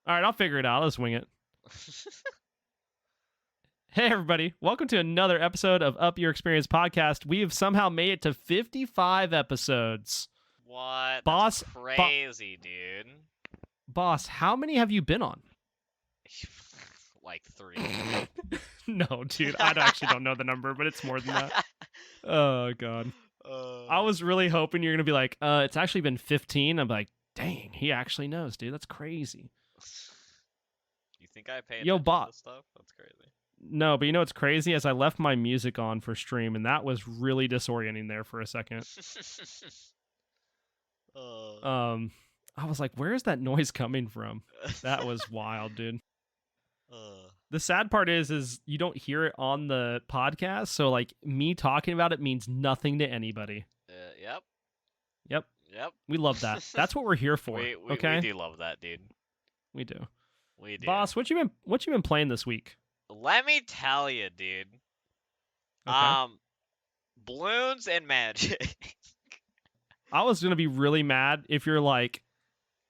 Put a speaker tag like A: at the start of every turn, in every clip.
A: All right, I'll figure it out. Let's wing it. Hey, everybody. Welcome to another episode of Up Your Experience podcast. We have somehow made it to 55 episodes.
B: What?
A: Boss,
B: That's crazy, dude.
A: Boss, how many have you been on?
B: Like 3.
A: No, dude. I actually don't know the number, but it's more than that. Oh, God. I was really hoping you're going to be like, it's actually been 15. I'm like, dang, he actually knows, dude. That's crazy.
B: You think I pay
A: Yo,
B: attention to this stuff? That's crazy.
A: No, but you know what's crazy is I left my music on for stream, and that was really disorienting there for a second. I was like, where is that noise coming from? That was wild, dude. The sad part is you don't hear it on the podcast, so like me talking about it means nothing to anybody.
B: Yep.
A: We love that. That's what we're here for. Okay,
B: we do love that, dude.
A: We do.
B: We do.
A: Boss, what you been playing this week?
B: Let me tell you, dude.
A: Okay.
B: Balloons and magic.
A: I was gonna be really mad if you're like,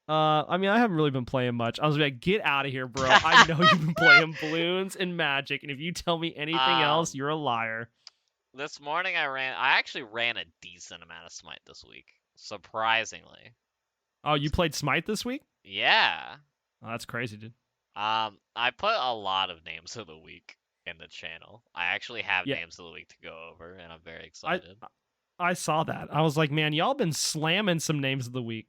A: I mean, I haven't really been playing much. I was like, get out of here, bro. I know you've been playing balloons and magic, and if you tell me anything else, you're a liar.
B: This morning I actually ran a decent amount of Smite this week, surprisingly.
A: Oh, you played Smite this week?
B: Yeah.
A: Oh, that's crazy, dude.
B: I put a lot of names of the week in the channel. I actually have names of the week to go over, and I'm very excited.
A: I saw that. I was like, man, y'all been slamming some names of the week.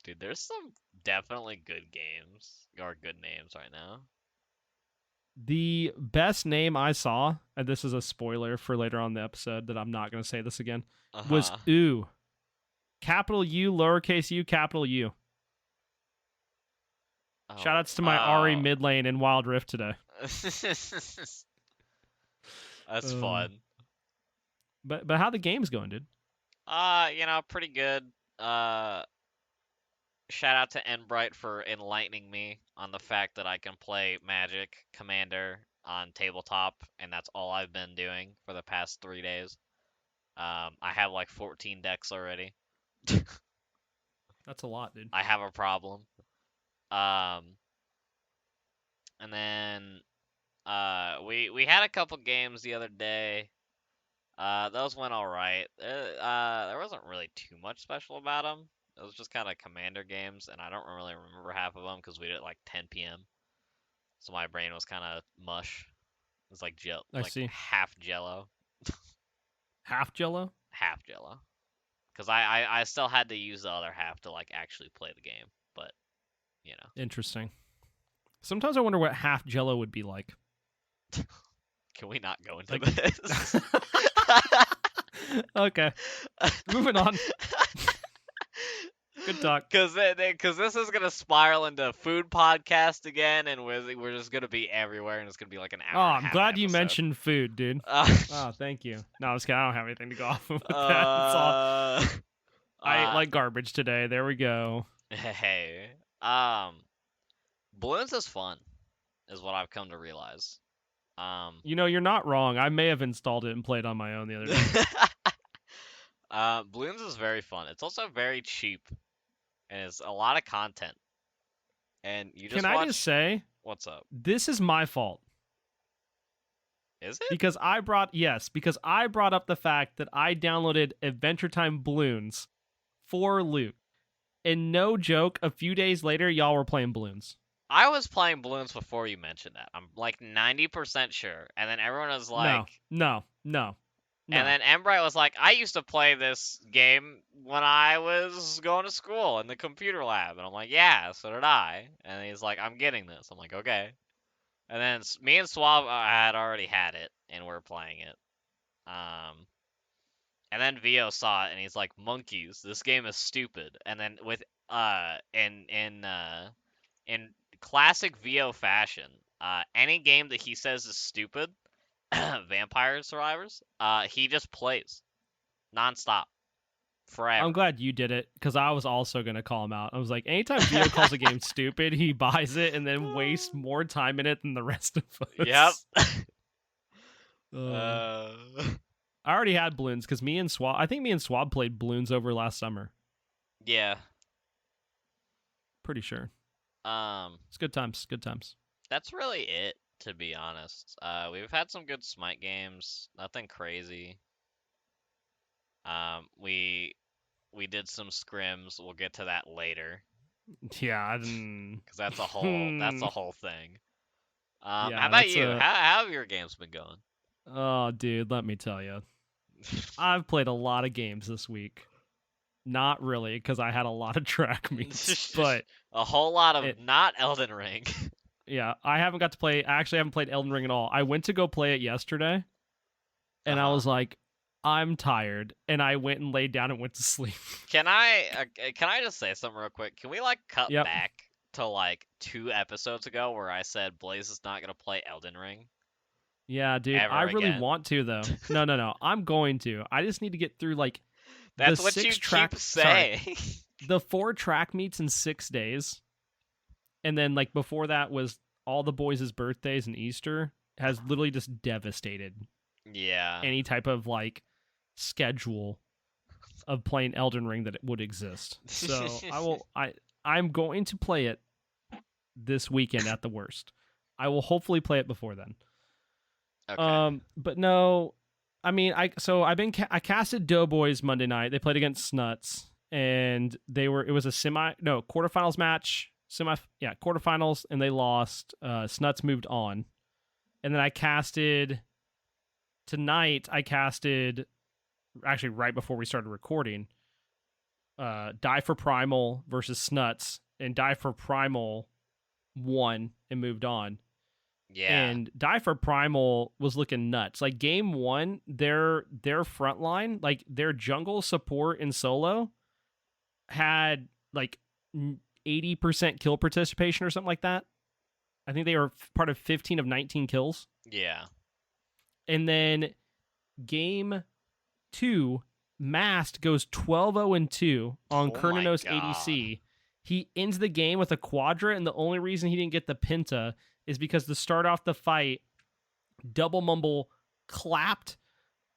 B: Dude, there's some definitely good games, or good names right now.
A: The best name I saw, and this is a spoiler for later on in the episode that I'm not going to say this again, was OO. Capital U, lowercase u, capital U. Shoutouts to my Ari mid lane in Wild Rift today.
B: That's fun.
A: But how the game's going, dude?
B: Pretty good. Shout out to Enbright for enlightening me on the fact that I can play Magic Commander on tabletop, and that's all I've been doing for the past 3 days. I have like 14 decks already.
A: That's a lot, dude.
B: I have a problem. And then we had a couple games the other day. Those went all right. There wasn't really too much special about them. It was just kind of commander games, and I don't really remember half of them because we did it like 10 p.m. So my brain was kind of mush. It was like half Jello.
A: Half Jello?
B: Half Jello. Because I still had to use the other half to like actually play the game, but you know.
A: Interesting. Sometimes I wonder what half Jello would be like.
B: Can we not go into this?
A: Okay. Moving on. Good talk.
B: Because this is going to spiral into food podcast again, and we're just going to be everywhere, and it's going to be like an hour.
A: Oh, I'm glad you mentioned food, dude. Oh, thank you. No, I was kidding. I don't have anything to go off with that. All... I ate like garbage today. There we go.
B: Hey. Balloons is fun, is what I've come to realize.
A: You're not wrong. I may have installed it and played on my own the other day.
B: Balloons is very fun. It's also very cheap, and it's a lot of content. And you just
A: I just say,
B: what's up?
A: This is my fault.
B: Is it?
A: Because I brought up the fact that I downloaded Adventure Time Balloons for loot. And no joke, a few days later, y'all were playing Balloons.
B: I was playing Balloons before you mentioned that. I'm like 90% sure. And then everyone was like...
A: No.
B: And then Embright was like, I used to play this game when I was going to school in the computer lab. And I'm like, yeah, so did I. And he's like, I'm getting this. I'm like, okay. And then me and Suave had already had it, and we're playing it. And then Vio saw it, and he's like, monkeys, this game is stupid. And then with in classic Vio fashion, any game that he says is stupid, Vampire Survivors, he just plays nonstop forever.
A: I'm glad you did it, because I was also going to call him out. I was like, anytime Vio calls a game stupid, he buys it and then wastes more time in it than the rest of us.
B: Yep.
A: I already had Balloons, because I think me and Swab played Balloons over last summer.
B: Yeah.
A: Pretty sure.
B: Um,
A: It's good times. Good times.
B: that's really it, to be honest. We've had some good Smite games. Nothing crazy. We did some scrims. We'll get to that later,
A: Yeah.
B: because that's a whole thing. How
A: Yeah,
B: about
A: that's
B: you?
A: a.
B: How have your games been going?
A: Oh, dude, let me tell you. I've played a lot of games this week. Not really, because I had a lot of track meets, but
B: A whole lot of
A: it.
B: not Elden Ring.
A: Yeah, I haven't got to play. I actually haven't played Elden Ring at all. I went to go play it yesterday, and I
B: Uh-huh.
A: was like, I'm tired, and I went and laid down and went to sleep.
B: Can I just say something real quick? Can we like cut
A: Yep.
B: back to like 2 episodes ago where I said Blaze is not gonna play Elden Ring
A: Yeah, dude,
B: ever
A: I really
B: again?
A: want to though. No. I'm going to. I just need to get through like the
B: That's what you keep
A: sorry,
B: saying.
A: the 4 track meets in 6 days. And then like before that was all the boys' birthdays and Easter has literally just devastated
B: Yeah.
A: any type of like schedule of playing Elden Ring that it would exist. So I'm going to play it this weekend at the worst. I will hopefully play it before then.
B: Okay.
A: But no, I mean, I casted Doughboys Monday night. They played against Snuts, and it was a quarterfinals match, quarterfinals, and they lost. Snuts moved on, and then tonight. I casted actually right before we started recording. Die for Primal versus Snuts, and Die for Primal won and moved on.
B: Yeah.
A: And Die for Primal was looking nuts. Like game 1, their front line, like their jungle support in solo had like 80% kill participation or something like that. I think they were part of 15 of 19 kills.
B: Yeah.
A: And then game 2, Mast goes 12-0-2 on
B: Oh my
A: Kernanos
B: god.
A: ADC. He ends the game with a Quadra, and the only reason he didn't get the Penta is because to start off the fight, Double Mumble clapped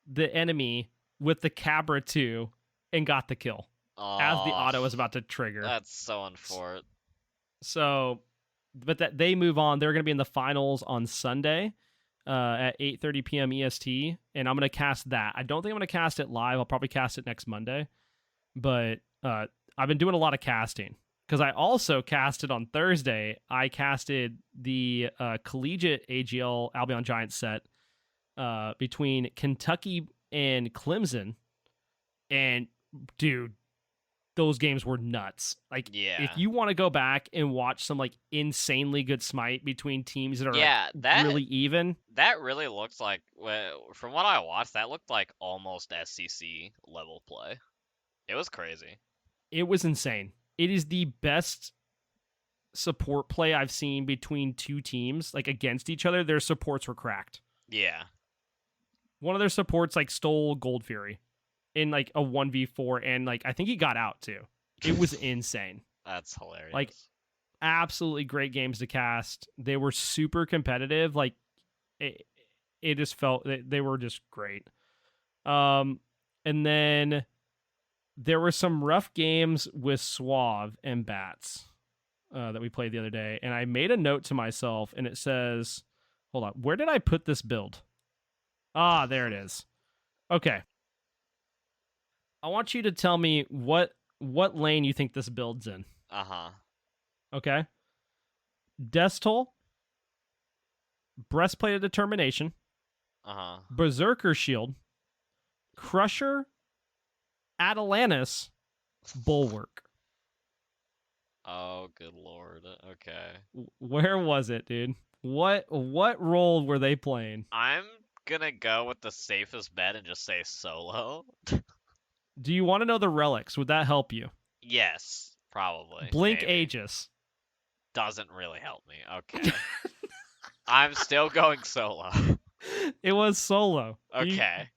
A: the enemy with the Cabra 2 and got the kill as the
B: Oh,
A: auto was about to trigger.
B: that's so unfortunate.
A: So, but that they move on. They're going to be in the finals on Sunday at 8:30 p.m. EST, and I'm going to cast that. I don't think I'm going to cast it live. I'll probably cast it next Monday. But I've been doing a lot of casting. Because I also casted on Thursday. I casted the collegiate AGL Albion Giants set between Kentucky and Clemson. And, dude, those games were nuts. Like,
B: Yeah.
A: if you want to go back and watch some, like, insanely good Smite between teams that are really even.
B: That really looks like, from what I watched, that looked like almost SCC level play. It was crazy.
A: It was insane. It is the best support play I've seen between two teams, like against each other. Their supports were cracked.
B: Yeah.
A: One of their supports like stole Gold Fury in like a 1v4, and like I think he got out too. It was insane.
B: That's hilarious.
A: Like absolutely great games to cast. They were super competitive. Like it just felt they were just great. And then there were some rough games with Suave and Bats that we played the other day, and I made a note to myself, and it says, hold on, where did I put this build? Ah, there it is. Okay. I want you to tell me what lane you think this build's in.
B: Uh-huh.
A: Okay. Destol, Breastplate of Determination,
B: Uh-huh.
A: Berserker Shield, Crusher, Atalantis, Bulwark.
B: Oh, good lord. Okay.
A: Where was it, dude? What role were they playing?
B: I'm gonna go with the safest bet and just say solo.
A: Do you want to know the relics? Would that help you?
B: Yes, probably.
A: Blink
B: maybe.
A: Aegis.
B: Doesn't really help me. Okay. I'm still going solo.
A: It was solo.
B: Okay.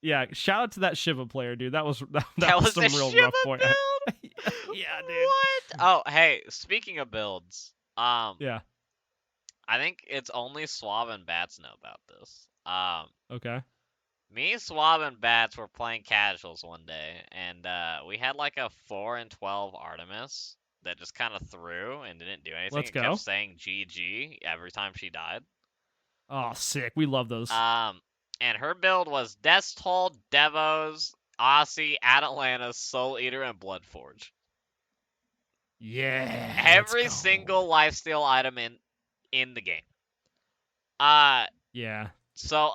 A: Yeah, shout out to that Shiva player, dude. That was some
B: a
A: real
B: Shiva
A: rough point.
B: build?
A: Yeah, dude.
B: What? Oh, hey, speaking of builds,
A: yeah.
B: I think it's only Suave and Bats know about this.
A: Okay.
B: Me, Suave, and Bats were playing casuals one day, and we had like a 4-12 Artemis that just kind of threw and didn't do anything.
A: Let's
B: It
A: go.
B: kept saying GG every time she died.
A: Oh, sick. We love those.
B: And her build was Death's Toll, Devos, Aussie, Atalanta's, Soul Eater, and Bloodforge.
A: Yeah.
B: Every single lifesteal item in the game.
A: Yeah.
B: So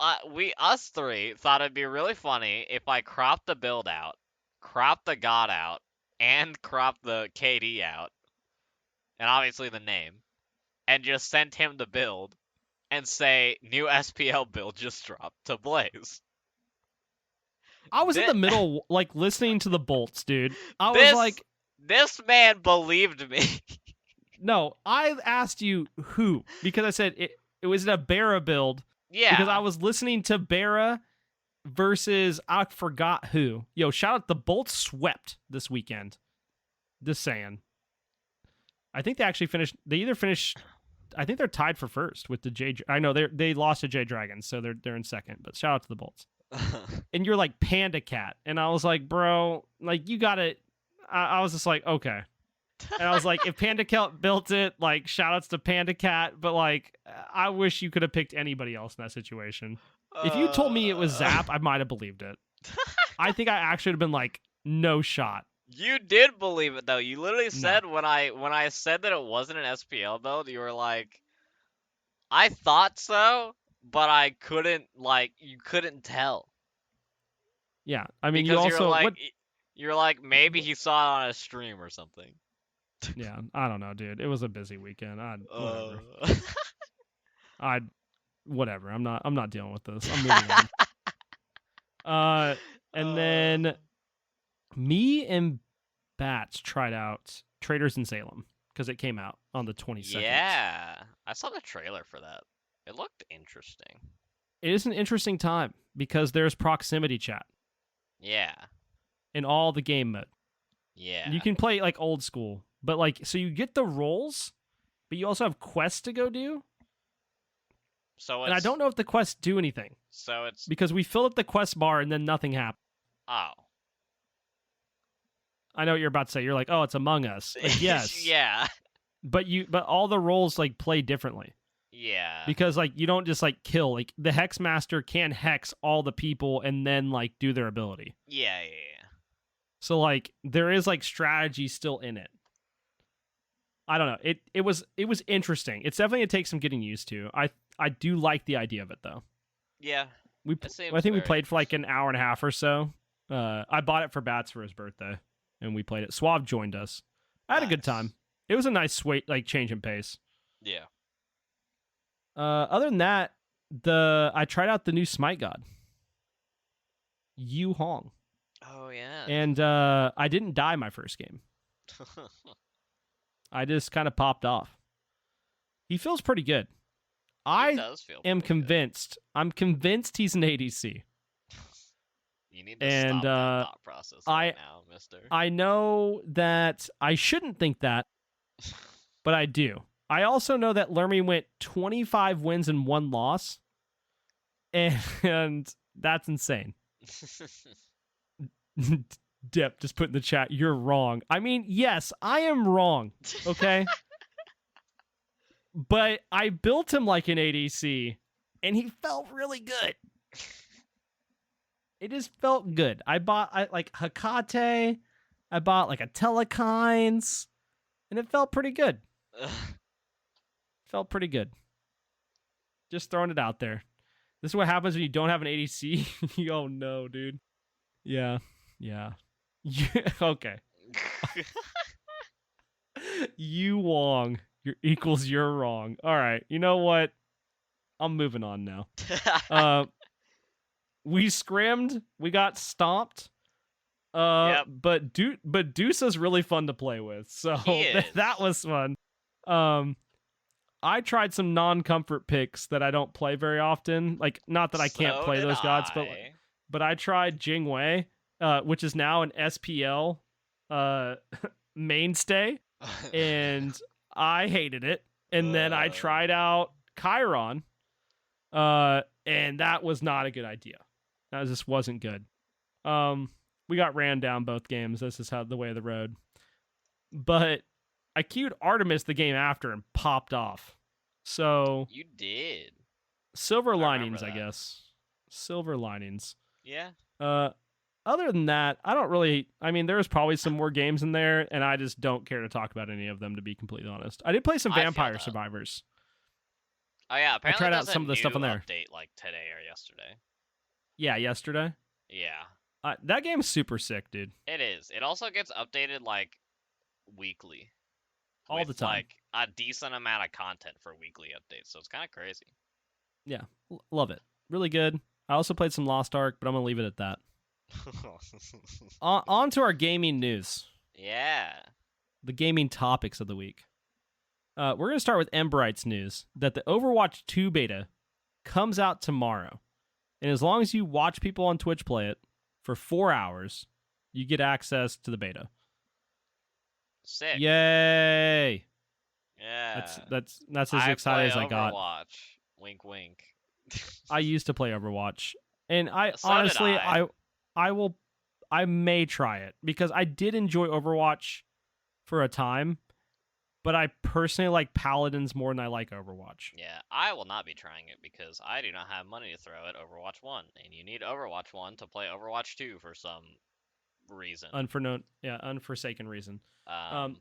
B: us three thought it'd be really funny if I cropped the build out, cropped the god out, and cropped the KD out, and obviously the name, and just sent him the build, and say new SPL build just dropped to Blaze.
A: I was in the middle, like, listening to the bolts, dude. I was like,
B: this man believed me.
A: No, I asked you who, because I said it was a Barra build.
B: Yeah.
A: Because I was listening to Barra versus I forgot who. Yo, shout out, the bolts swept this weekend. Just saying. I think they actually finished. They either finished. I think they're tied for first with the J. I know they lost to J Dragons, so they're in second. But shout out to the bolts. And you're like Panda Cat, and I was like, bro, like you got it. I was just like, okay. And I was like, if Panda Cat built it, like shout outs to Panda Cat, but like I wish you could have picked anybody else in that situation. If you told me it was Zap, I might have believed it. I think I actually would have been like, no shot.
B: You did believe it though. You literally said when I said that it wasn't an SPL build, you were like, I thought so, but I couldn't, like, you couldn't tell.
A: Yeah, I mean,
B: because
A: you also
B: you're like maybe he saw it on a stream or something.
A: Yeah, I don't know, dude. It was a busy weekend. Whatever. I'm not dealing with this. I'm moving on. And then me and Bats tried out Traders in Salem because it came out on the 22nd.
B: Yeah, I saw the trailer for that. It looked interesting.
A: It is an interesting time because there's proximity chat.
B: Yeah.
A: In all the game mode.
B: Yeah.
A: You can play like old school, but like so you get the roles, but you also have quests to go do. And I don't know if the quests do anything.
B: So it's
A: because we filled up the quest bar and then nothing happened.
B: Oh.
A: I know what you're about to say. You're like, oh, it's Among Us. Like, yes.
B: Yeah.
A: But all the roles like play differently.
B: Yeah.
A: Because like you don't just like kill. Like the Hex Master can hex all the people and then like do their ability.
B: Yeah.
A: So like there is like strategy still in it. I don't know. It was interesting. It's definitely gonna take some getting used to. I do like the idea of it though.
B: Yeah.
A: I think we played for like an hour and a half or so. I bought it for Bats for his birthday, and we played it. Suave joined us. I had a good time. It was a nice sweet like change in pace.
B: Yeah.
A: Other than that, I tried out the new Smite God, Yu Hong.
B: Oh yeah.
A: And I didn't die my first game. I just kind of popped off. He feels pretty good. I am convinced. Good. I'm convinced he's an ADC.
B: You need to stop that thought process right now, mister.
A: I know that I shouldn't think that, but I do. I also know that Lermy went 25 wins and 1 loss, and that's insane. Dip just put in the chat, you're wrong. I mean, yes, I am wrong, okay? But I built him like an ADC, and he felt really good. It just felt good. I bought like Hecate, I bought like a Telekines, and it felt pretty good. Felt pretty good. Just throwing it out there. This is what happens when you don't have an ADC. Oh no, dude. Yeah. Okay. You Wong. Your equals you're wrong. All right. You know what? I'm moving on now. We scrimmed. We got stomped.
B: Yep.
A: But Deuce is really fun to play with. So that was fun. I tried some non-comfort picks that I don't play very often. Like, not that I can't play those gods, but I tried Jingwei, which is now an SPL mainstay, and I hated it. And then I tried out Chiron, and that was not a good idea. That just wasn't good. We got ran down both games. This is the way of the road. But I queued Artemis the game after and popped off. So
B: you did.
A: Silver linings, I guess. Silver linings.
B: Yeah.
A: Other than that, I don't really. I mean, there's probably some more games in there, and I just don't care to talk about any of them, to be completely honest. I did play some Vampire Survivors.
B: Oh yeah, apparently
A: I tried out some of the stuff on there.
B: Update like today or yesterday.
A: Yeah, yesterday.
B: Yeah.
A: That game's super sick, dude.
B: It is. It also gets updated like weekly.
A: All the time.
B: Like a decent amount of content for weekly updates, so it's kind of crazy.
A: Yeah, love it. Really good. I also played some Lost Ark, but I'm gonna leave it at that. On to our gaming news.
B: Yeah.
A: The gaming topics of the week. We're going to start with Embrite's news that the Overwatch 2 beta comes out tomorrow. And as long as you watch people on Twitch play it for 4 hours, you get access to the beta.
B: Sick.
A: Yay!
B: Yeah.
A: That's as excited as I got.
B: Overwatch. Wink, wink.
A: I used to play Overwatch, and
B: So
A: honestly, I may try it because I did enjoy Overwatch for a time, but I personally like Paladins more than I like Overwatch.
B: Yeah, I will not be trying it because I do not have money to throw at Overwatch 1, and you need Overwatch 1 to play Overwatch 2 for some reason.
A: Unforsaken reason.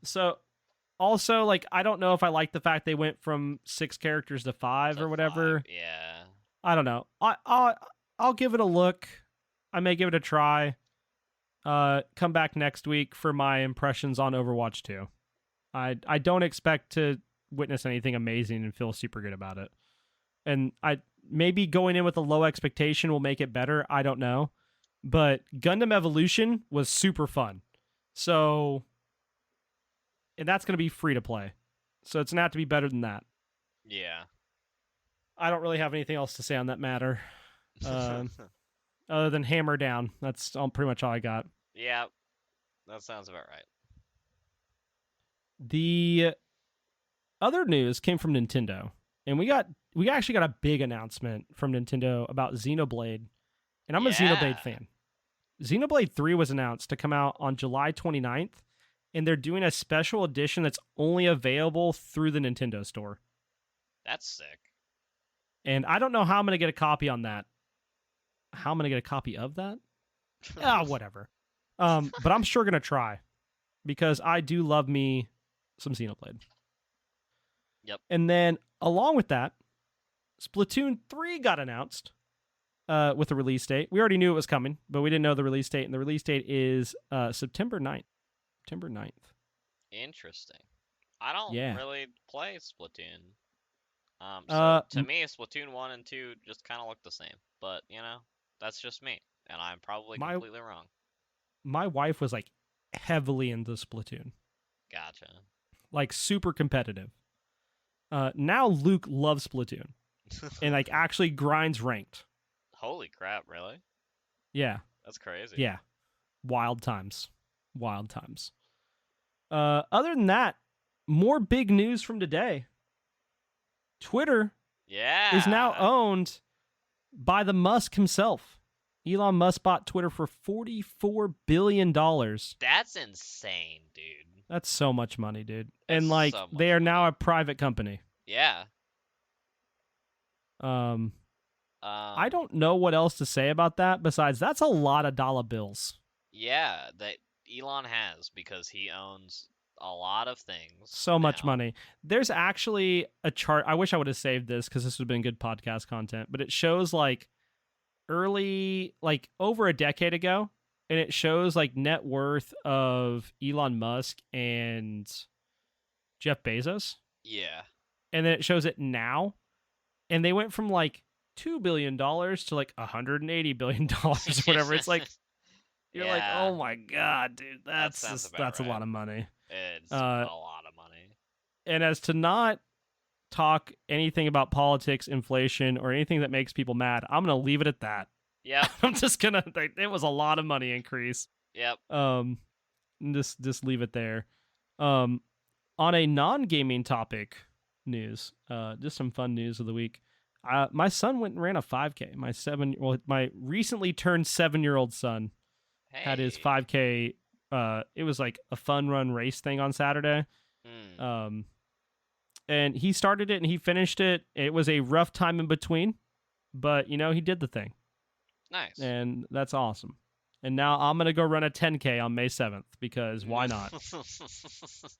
A: So also, like, I don't know if I like the fact they went from 6 characters to 5 or whatever.
B: Yeah.
A: I don't know. I'll give it a look. I may give it a try. Come back next week for my impressions on Overwatch 2. I don't expect to witness anything amazing and feel super good about it. And I maybe going in with a low expectation will make it better. I don't know. But Gundam Evolution was super fun. So, and that's going to be free to play. So it's going to have to be better than that.
B: Yeah.
A: I don't really have anything else to say on that matter. Other than hammer down. That's pretty much all I got.
B: Yeah. That sounds about right.
A: The other news came from Nintendo. And we actually got a big announcement from Nintendo about Xenoblade. And I'm a Xenoblade fan. Xenoblade 3 was announced to come out on July 29th. And they're doing a special edition that's only available through the Nintendo Store.
B: That's sick.
A: And I don't know how I'm going to get a copy on that. How I'm going to get a copy of that? Whatever. But I'm sure going to try. Because I do love me some Xenoblade.
B: Yep.
A: And then, along with that, Splatoon 3 got announced with a release date. We already knew it was coming, but we didn't know the release date. And the release date is September 9th. September 9th.
B: Interesting. I don't really play Splatoon. To me, Splatoon 1 and 2 just kind of look the same. But, you know, that's just me. And I'm probably completely wrong.
A: My wife was, like, heavily into Splatoon.
B: Gotcha.
A: Like, super competitive. Now Luke loves Splatoon. And, like, actually grinds ranked.
B: Holy crap, really?
A: Yeah.
B: That's crazy.
A: Yeah. Wild times. Wild times. Other than that, more big news from today. Twitter is now owned by the Musk himself. Elon Musk bought Twitter for $44 billion.
B: That's insane, dude.
A: That's so much money, dude. And like they are now a private company.
B: Yeah.
A: I don't know what else to say about that besides that's a lot of dollar bills.
B: Yeah, that Elon has because he owns a lot of things.
A: So much money. There's actually a chart. I wish I would have saved this because this would have been good podcast content, but it shows like early, like over a decade ago, and it shows like net worth of Elon Musk and Jeff Bezos.
B: Yeah.
A: And then it shows it now, and they went from like $2 billion to like $180 billion or whatever. It's like, you're like, oh my God, dude, that's a lot of money.
B: It's a lot of money.
A: And as to not talk anything about politics, inflation, or anything that makes people mad, I'm going to leave it at that.
B: Yeah.
A: I'm just going to, it was a lot of money increase.
B: Yep.
A: Just leave it there. On a non-gaming topic news, just some fun news of the week. My son went and ran a 5K. My recently turned 7-year-old son had his 5K. It was like a fun run race thing on Saturday. Um, and he started it and he finished it. It was a rough time in between, but you know, he did the thing.
B: Nice.
A: And that's awesome. And now I'm going to go run a 10K on May 7th because why not?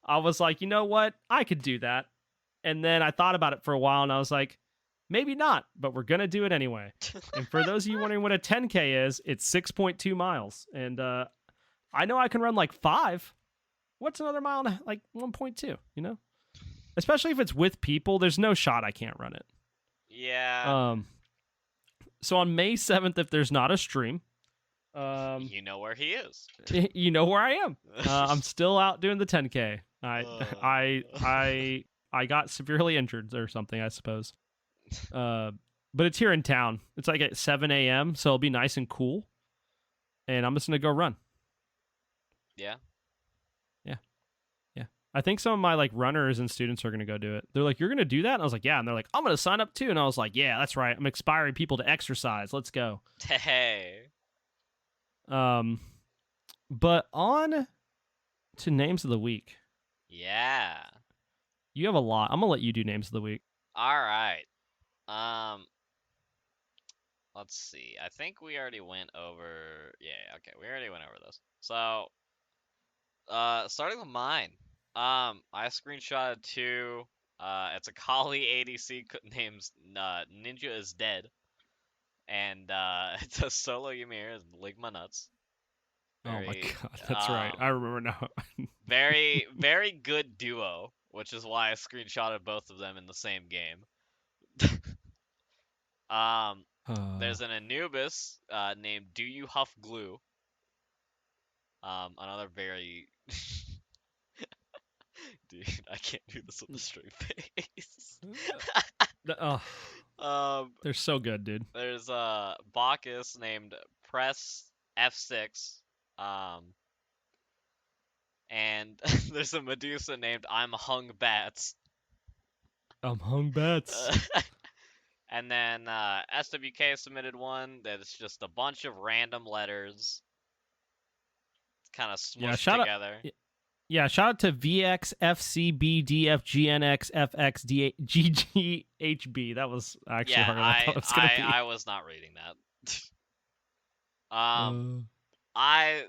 A: I was like, you know what? I could do that. And then I thought about it for a while and I was like, maybe not, but we're going to do it anyway. And for those of you wondering what a 10K is, it's 6.2 miles. And I know I can run like 5. What's another mile? Like 1.2, you know? Especially if it's with people, there's no shot I can't run it.
B: Yeah.
A: So on May 7th, if there's not a stream,
B: you know where he is.
A: You know where I am. I'm still out doing the 10K. I got severely injured or something, I suppose. But it's here in town. It's like at 7 a.m., so it'll be nice and cool. And I'm just gonna go run.
B: Yeah.
A: I think some of my like runners and students are gonna go do it. They're like, "You're gonna do that?" And I was like, "Yeah." And they're like, "I'm gonna sign up too." And I was like, "Yeah, that's right. I'm inspiring people to exercise. Let's go."
B: Hey.
A: But on to names of the week.
B: Yeah.
A: You have a lot. I'm gonna let you do names of the week.
B: All right. Let's see. I think we already went over. Yeah. Okay. We already went over this. So, starting with mine. I screenshotted 2. It's a Kali ADC named Ninja is Dead, and it's a solo Ymir. Lick my nuts.
A: Oh my god, that's right. I remember now.
B: very, very good duo, which is why I screenshotted both of them in the same game. There's an Anubis named Do You Huff Glue. Another very dude, I can't do this with a straight face.
A: They're so good, dude.
B: There's a Bacchus named Press F6. And there's a Medusa named I'm Hung Bats.
A: I'm Hung Bats.
B: And then SWK submitted one that's just a bunch of random letters. It's kind of smushed together.
A: Shout out to VXFCBDFGNXFXGGHB. That was actually harder than I thought it was going to be.
B: I was not reading that. I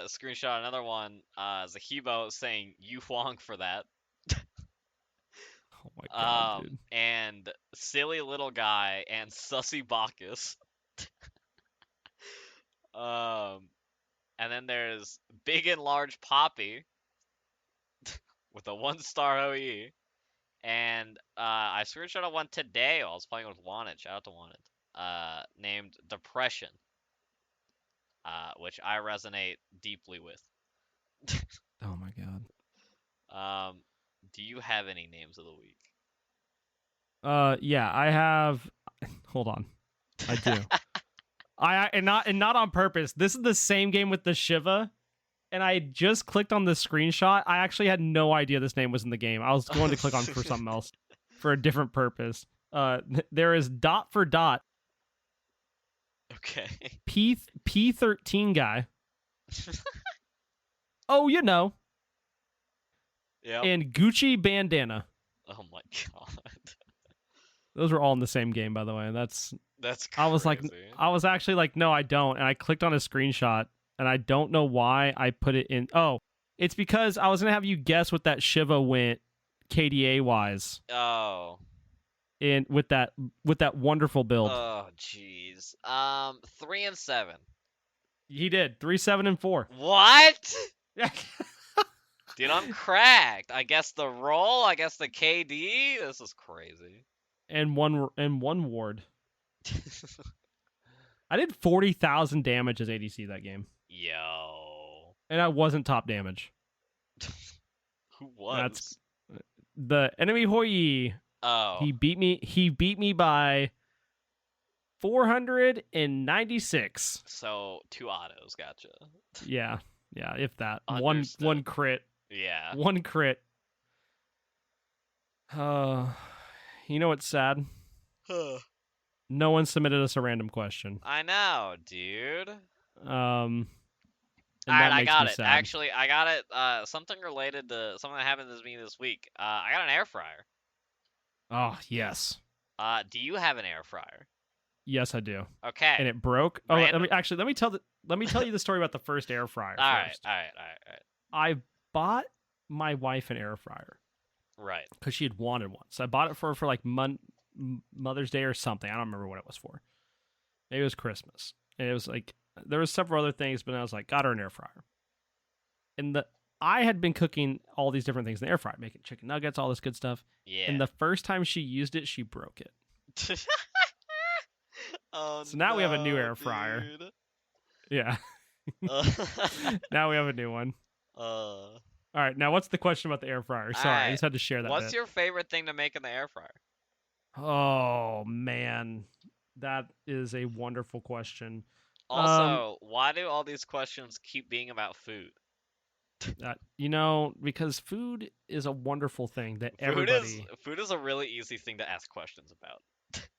B: screenshot another one as a Hebo saying "You Huang" for that.
A: Oh my god, dude.
B: And Silly Little Guy and Sussy Bacchus. And then there's Big and Large Poppy with a 1-star OE. And I screenshot one today while I was playing with Wanted. Shout out to Wanted. Named Depression. Which I resonate deeply with.
A: Oh my god.
B: Do you have any names of the week?
A: Yeah, I have. Hold on, I do. And not on purpose. This is the same game with the Shiva, and I just clicked on the screenshot. I actually had no idea this name was in the game. I was going to click on for something else, for a different purpose. There is Dot for Dot.
B: Okay.
A: P13 guy. Oh, you know.
B: Yeah.
A: And Gucci Bandana.
B: Oh my god.
A: Those were all in the same game, by the way. That's
B: crazy.
A: I was actually like, no, I don't. And I clicked on a screenshot, and I don't know why I put it in. Oh, it's because I was going to have you guess what that Shiva went KDA-wise.
B: Oh.
A: And with that wonderful build.
B: Oh, jeez. 3 and 7.
A: He did. 3, 7, and 4.
B: What? Dude, I'm cracked. I guess the roll, I guess the KD. This is crazy.
A: And one ward. I did 40,000 damage as ADC that game.
B: Yo.
A: And I wasn't top damage.
B: Who was?
A: That's the enemy Hoi.
B: Oh.
A: He beat me by 496.
B: So 2 autos, gotcha.
A: Yeah, if that.
B: Understood.
A: One crit.
B: Yeah.
A: 1 crit. You know what's sad? No one submitted us a random question.
B: I know, dude.
A: and
B: Alright,
A: that
B: I
A: makes
B: got
A: me
B: it.
A: sad.
B: Actually, I got it. Something related to something that happened to me this week. I got an air fryer.
A: Oh yes,
B: Do you have an air fryer?
A: yes I do.
B: Okay.
A: And it broke. Oh,
B: Random.
A: let me tell you the story about the first air fryer first.
B: All right.
A: I bought my wife an air fryer.
B: Right.
A: Because she had wanted one. So I bought it for like Mother's Day or something. I don't remember what it was for. Maybe it was Christmas. And it was like, there was several other things, but I was like, got her an air fryer. And I had been cooking all these different things in the air fryer, making chicken nuggets, all this good stuff.
B: Yeah.
A: And the first time she used it, she broke it.
B: Oh,
A: so now we have a new air fryer.
B: Dude.
A: Yeah. Now we have a new one. All right, now what's the question about the air fryer? Sorry, I just had to share that.
B: What's your favorite thing to make in the air fryer?
A: Oh man, that is a wonderful question.
B: Also, why do all these questions keep being about food?
A: Because food is a wonderful thing that
B: food is a really easy thing to ask questions about.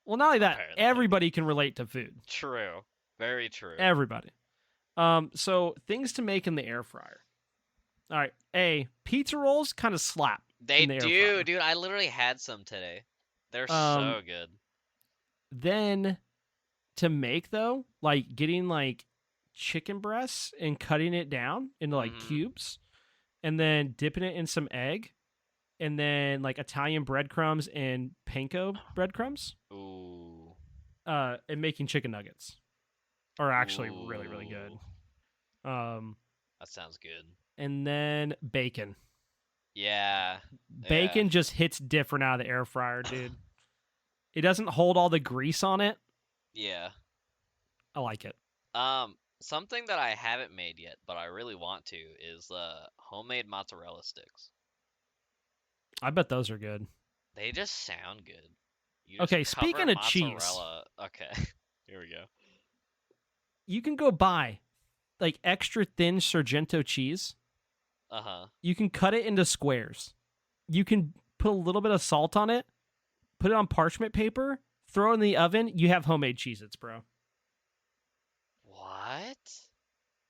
A: Well, not only that,
B: Apparently.
A: everybody can relate to food.
B: True, very true.
A: Everybody. So things to make in the air fryer. All right, pizza rolls kind of slap.
B: They do, dude. I literally had some today. They're so good.
A: Then, to make though, like getting like chicken breasts and cutting it down into like cubes, and then dipping it in some egg, and then like Italian breadcrumbs and panko breadcrumbs.
B: Ooh.
A: And making chicken nuggets are actually really, really good.
B: That sounds good.
A: And then bacon.
B: Yeah.
A: Bacon just hits different out of the air fryer, dude. It doesn't hold all the grease on it.
B: Yeah.
A: I like it.
B: Something that I haven't made yet, but I really want to, is homemade mozzarella sticks.
A: I bet those are good.
B: They just sound good.
A: Okay, speaking of cheese.
B: Okay, here we go.
A: You can go buy like extra thin Sargento cheese. You can cut it into squares. You can put a little bit of salt on it, put it on parchment paper, throw it in the oven. You have homemade Cheez-Its, bro.
B: What?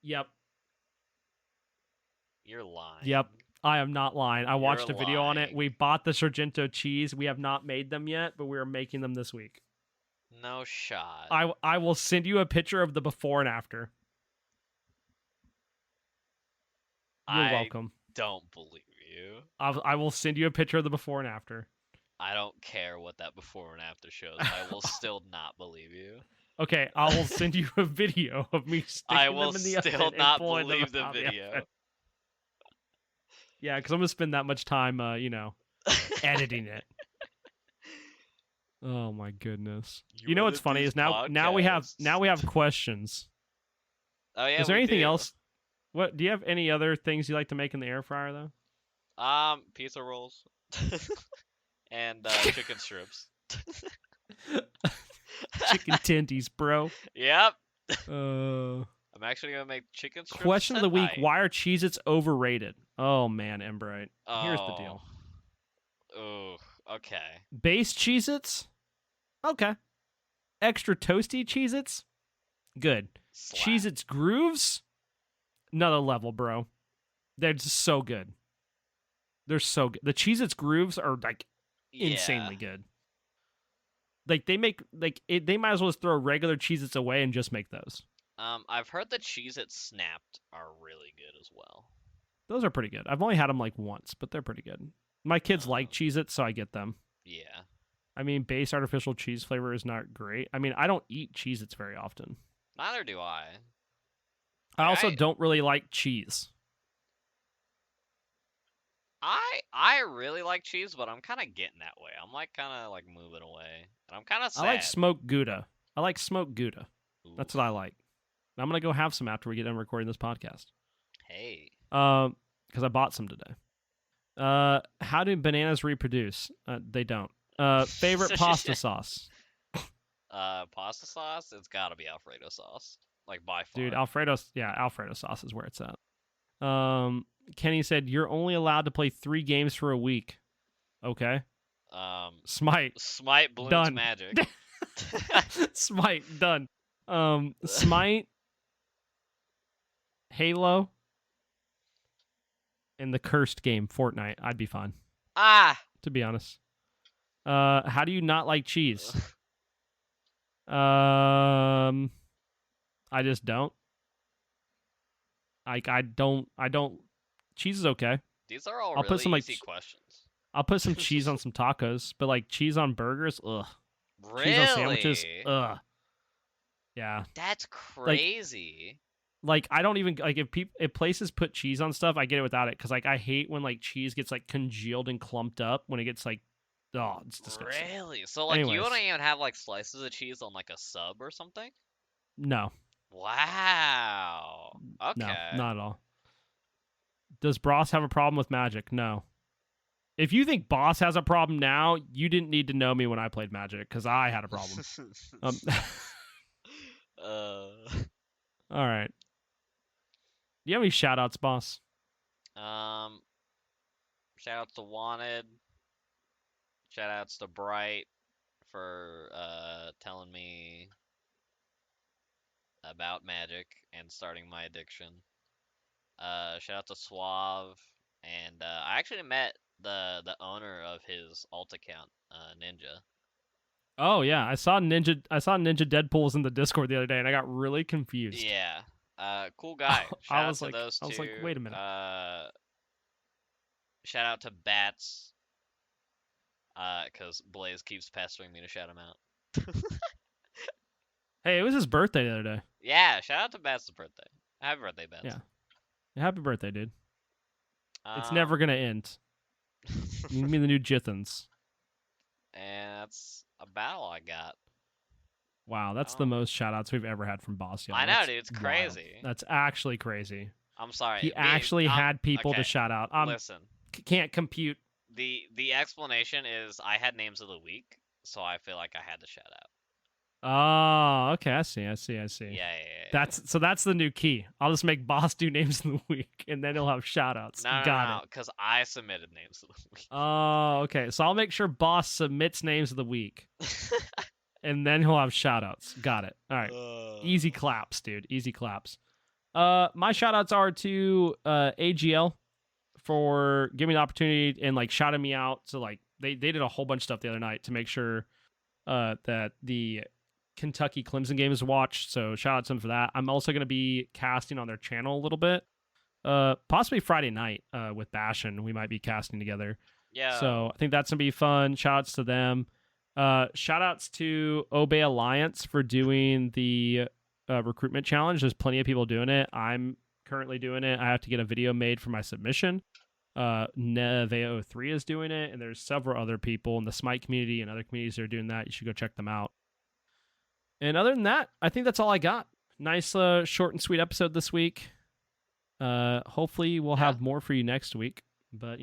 A: Yep.
B: You're lying.
A: Yep. I am not lying. I watched a video on it. We bought the Sargento cheese. We have not made them yet, but we are making them this week.
B: No shot.
A: I will send you a picture of the before and after. You're welcome.
B: Don't believe you.
A: I will send you a picture of the before and after.
B: I don't care what that before and after shows. I will still not believe you.
A: Okay, I will send you a video of me sticking them in the oven. I will still
B: not believe the video.
A: Yeah, because I'm gonna spend that much time, editing it. Oh my goodness! You know what's funny is now we have questions.
B: Oh yeah.
A: Is there anything else? What do you have any other things you like to make in the air fryer though?
B: Pizza rolls and chicken strips.
A: Chicken tendies, bro.
B: Yep. I'm actually gonna make chicken strips.
A: Question of the week: why are Cheez-Its overrated? Oh man, Embright. Here's the deal.
B: Oh, okay.
A: Base Cheez-Its? Okay. Extra toasty Cheez-Its? Good. Cheez-Its Grooves? Another level, bro. They're just so good. They're so good. The Cheez-Its Grooves are like insanely good. Like they might as well just throw regular Cheez-Its away and just make those.
B: I've heard the Cheez-Its Snapped are really good as well.
A: Those are pretty good. I've only had them like once, but they're pretty good. My kids like Cheez-Its, so I get them.
B: Yeah.
A: I mean, base artificial cheese flavor is not great. I mean, I don't eat Cheez-Its very often.
B: Neither do I.
A: I also don't really like cheese.
B: I really like cheese, but I'm kind of getting that way. I'm like kind of like moving away, and I'm kind of sad.
A: I like smoked Gouda. Ooh. That's what I like. I'm gonna go have some after we get done recording this podcast.
B: Hey.
A: Because I bought some today. How do bananas reproduce? They don't. Favorite pasta sauce?
B: Pasta sauce? It's gotta be Alfredo sauce. Like by far.
A: Dude, Alfredo sauce is where it's at. Kenny said you're only allowed to play 3 games for a week. Okay. Smite,
B: Bloons
A: done.
B: Magic.
A: Smite, done. Smite, Halo, and the cursed game Fortnite, I'd be fine. To be honest. How do you not like cheese? I just don't. Like I don't. Cheese is okay.
B: These are all
A: I'll
B: really
A: put some
B: easy questions.
A: I'll put some cheese on some tacos, but like cheese on burgers, ugh.
B: Really?
A: Cheese on sandwiches, ugh. Yeah.
B: That's crazy.
A: Like I don't even like if places put cheese on stuff, I get it without it because like I hate when like cheese gets like congealed and clumped up when it gets like, oh, it's disgusting.
B: Really? So like you wouldn't even have like slices of cheese on like a sub or something?
A: No.
B: Wow. Okay.
A: No, not at all. Does Boss have a problem with Magic? No. If you think Boss has a problem now, you didn't need to know me when I played Magic because I had a problem. All right. Do you have any shout outs, Boss?
B: Shout outs to Wanted. Shout outs to Bright for telling me about Magic and starting my addiction. Shout out to Suave, and I actually met the owner of his alt account, Ninja.
A: Oh yeah, I saw Ninja Deadpool's in the Discord the other day, and I got really confused.
B: Yeah, cool guy. Shout out to those two.
A: I was like, wait a minute.
B: Shout out to Bats, because Blaze keeps pestering me to shout him out.
A: Hey, it was his birthday the other day.
B: Yeah, shout out to Bats' birthday. Happy birthday, Bats.
A: Yeah, happy birthday, dude. It's never gonna end. You mean the new Jithans?
B: And that's about all I got.
A: Wow, that's the most shout-outs we've ever had from Boss.
B: I know, dude. It's crazy.
A: Wild. That's actually crazy.
B: I'm sorry.
A: He actually had people to shout out.
B: Listen.
A: Can't compute.
B: The explanation is I had names of the week, so I feel like I had to shout out.
A: Oh, okay. I see.
B: Yeah.
A: That's the new key. I'll just make Boss do names of the week, and then he'll have shout-outs.
B: No, because I submitted names of the week.
A: Oh, okay. So I'll make sure Boss submits names of the week, and then he'll have shout-outs. Got it. All right. Easy claps, dude. Easy claps. My shout-outs are to AGL for giving me the opportunity and like shouting me out. So like they did a whole bunch of stuff the other night to make sure that the Kentucky Clemson game is watched, so shout out to them for that. I'm also going to be casting on their channel a little bit, possibly Friday night with Bastion. We might be casting together.
B: Yeah.
A: So I think that's going to be fun. Shout outs to them. Shout outs to Obey Alliance for doing the recruitment challenge. There's plenty of people doing it. I'm currently doing it. I have to get a video made for my submission. Neveo3 is doing it, and there's several other people in the Smite community and other communities that are doing that. You should go check them out. And other than that, I think that's all I got. Nice short and sweet episode this week. Hopefully we'll have more for you next week. But,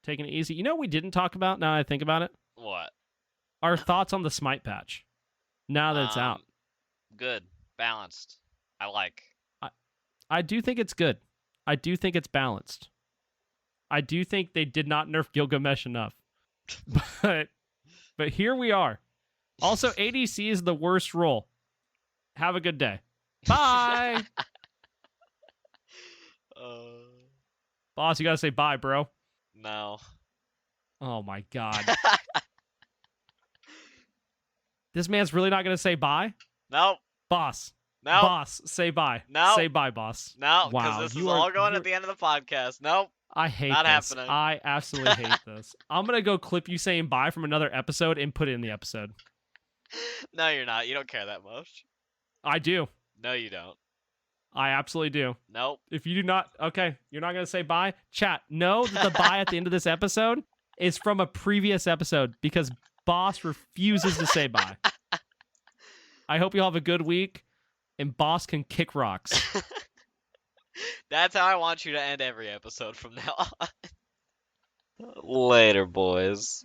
A: taking it easy. You know what we didn't talk about now that I think about it?
B: What?
A: Our thoughts on the Smite patch. Now that it's out.
B: Good. Balanced. I like.
A: I do think it's good. I do think it's balanced. I do think they did not nerf Gilgamesh enough. But here we are. Also, ADC is the worst role. Have a good day. Bye. Boss, you gotta say bye, bro.
B: No.
A: Oh my god. This man's really not gonna say bye?
B: Nope.
A: Boss.
B: No.
A: Boss, say bye.
B: No.
A: Say bye, boss.
B: No, because this is all going at the end of the podcast. Nope.
A: I hate
B: not
A: this.
B: Happening.
A: I absolutely hate this. I'm gonna go clip you saying bye from another episode and put it in the episode.
B: No, you're not. You don't care that much.
A: I do.
B: No, you don't.
A: I absolutely do.
B: Nope.
A: If you do not, okay, you're not going to say bye? Chat, know that the bye at the end of this episode is from a previous episode because Boss refuses to say bye. I hope you all have a good week and Boss can kick rocks.
B: That's how I want you to end every episode from now on. Later, boys.